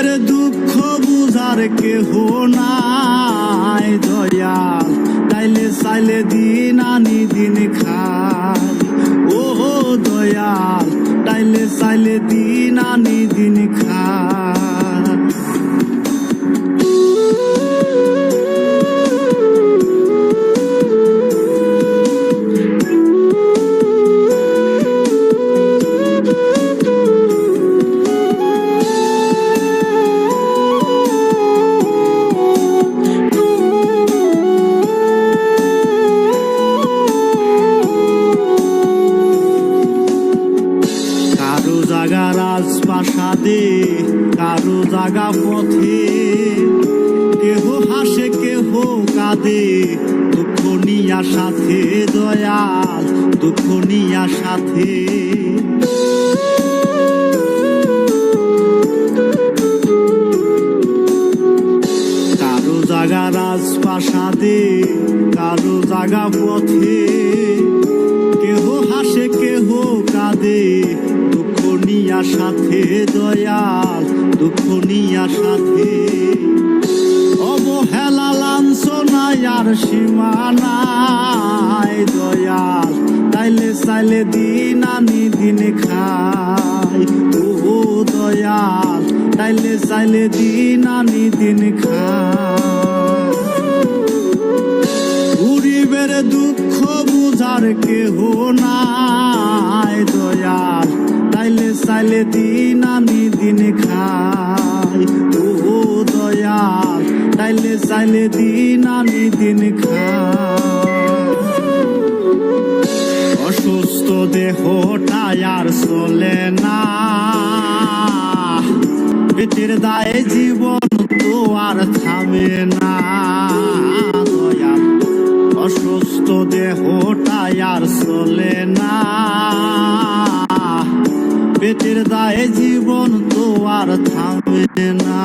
গরিবের দুঃখ বুঝার কেহ নাই দয়াল, তাইলে চাইলে দিন আনি দিন খাই। ও দয়াল, তাইলে চাইলে দিন আনি দিন খাই। জাগা রাজপ্রাসাদে, কারো জাগা পথে, কেহ হাসে কেহ কাঁদে, দুঃখ নিয়া সাথে দয়াল, দুঃখ নিয়া সাথে। কারো জাগা রাজপ্রাসাদে, কারো জাগা পথে, কেহ হাসে কেহ কাঁদে, দুঃখ নিয়া সাথে দয়াল, দুঃখ নিয়া সাথে। অবহেলা লাঞ্ছনায় আর সীমানায় দয়াল, তাইলে চাইলে দিন আনি দিন খাই। ও দয়াল, তাইলে চাইলে দিন আনি দিন খাই। গরিবের দুঃখ বুঝার কেহ নাই দয়াল, তাইলে চাইলে দিন আনি দিন খাই। ও দয়াল, তাইলে চাইলে দিন আনি দিন খাই। অসুস্থ দেহটাই আর চলে না, পেটের দায়ে জীবন তো আর থামে না দয়াল। অসুস্থ দেহটাই আর চলে না, পেটের দায়ে জীবন তো আর থামে না।